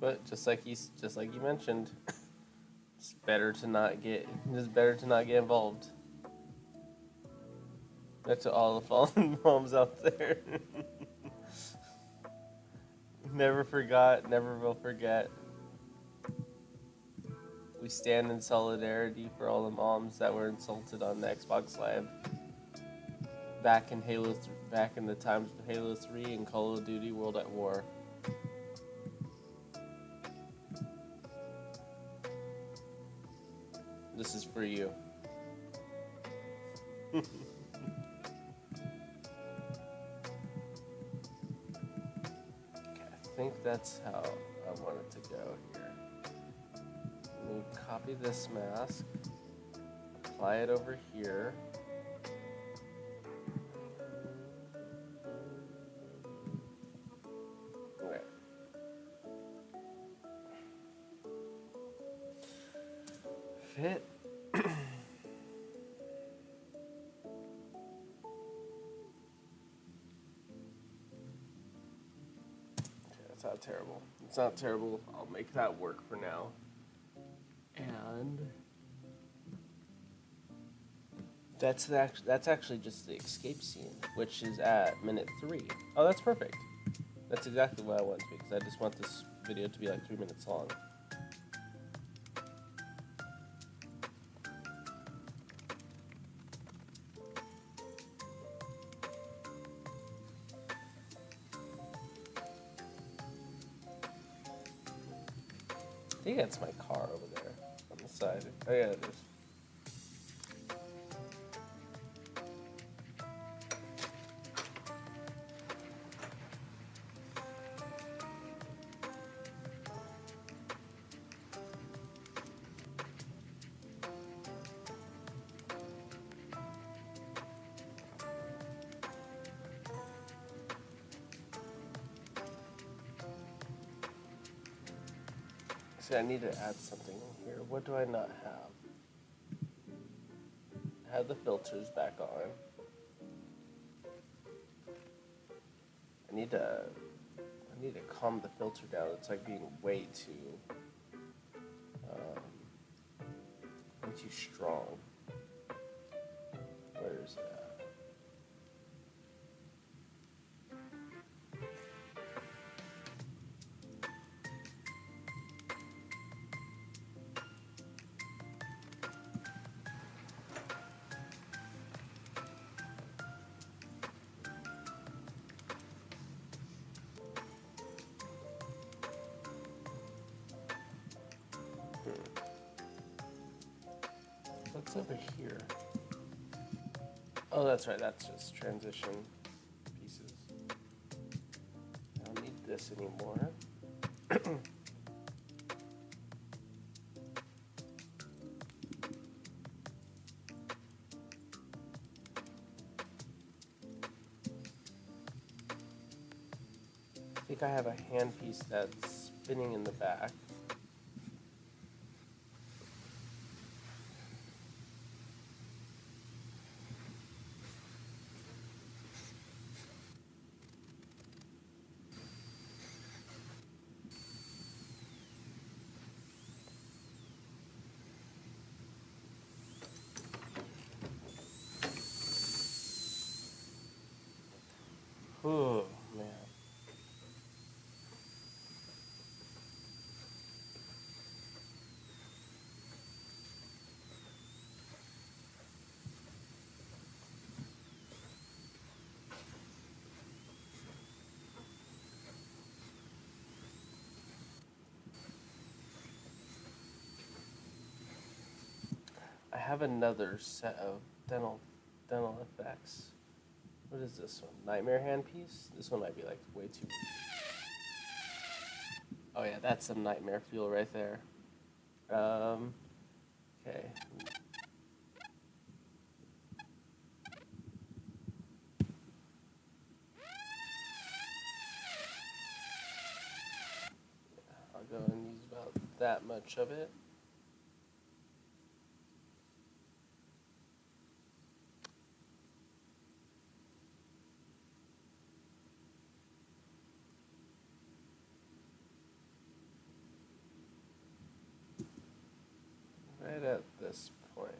But just like you mentioned, it's better to not get involved. That's to all the fallen moms out there. Never forgot, never will forget. We stand in solidarity for all the moms that were insulted on Xbox Live back in back in the times of Halo 3 and Call of Duty World at War. This is for you. Okay, I think that's how I want it to go here. Let me copy this mask, apply it over here. Okay. Fit. It's not terrible. It's not terrible. I'll make that work for now. And that's actually just the escape scene, which is at minute 3. Oh, that's perfect. That's exactly what I want to be, because I just want this video to be like 3 minutes long. I think that's my car over there on the side. Oh yeah, it is. See, I need to add something in here. What do I not have? I have the filters back on. I need to calm the filter down. It's like being way too strong. Where is it at? What's over here? Oh, that's right. That's just transition pieces. I don't need this anymore. I think I have a handpiece that's spinning in the back. have another set of dental effects. What is this one? Nightmare handpiece? This one might be like way too. Oh yeah, that's some nightmare fuel right there. Okay. I'll go and use about that much of it. Right at this point.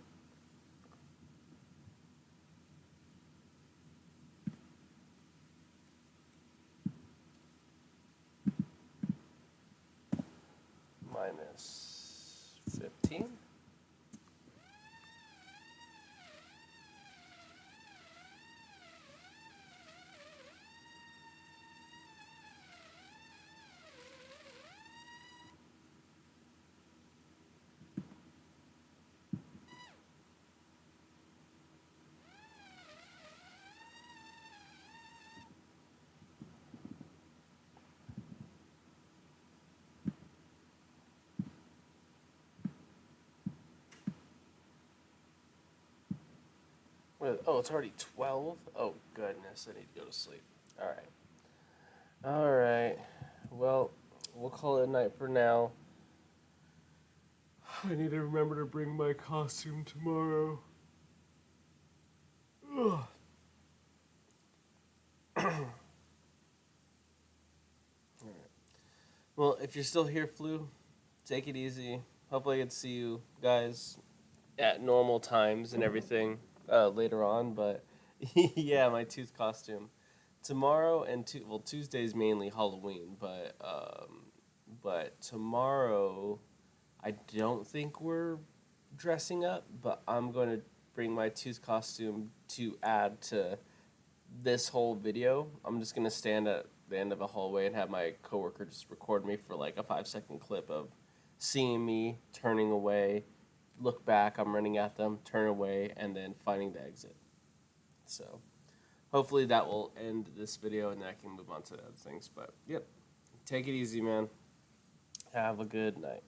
Minus 15. Oh, it's already 12? Oh, goodness. I need to go to sleep. All right. All right. Well, we'll call it a night for now. I need to remember to bring my costume tomorrow. Ugh. Well, if you're still here, Flu, take it easy. Hopefully, I can see you guys at normal times and everything later on. But yeah, my tooth costume tomorrow and Tuesday's mainly Halloween, but tomorrow I don't think we're dressing up. But I'm going to bring my tooth costume to add to this whole video. I'm just gonna stand at the end of a hallway and have my coworker just record me for like a 5-second clip of seeing me turning away, look back, I'm running at them, turn away, and then finding the exit. So hopefully that will end this video and then I can move on to other things. But yep, take it easy, man. Have a good night.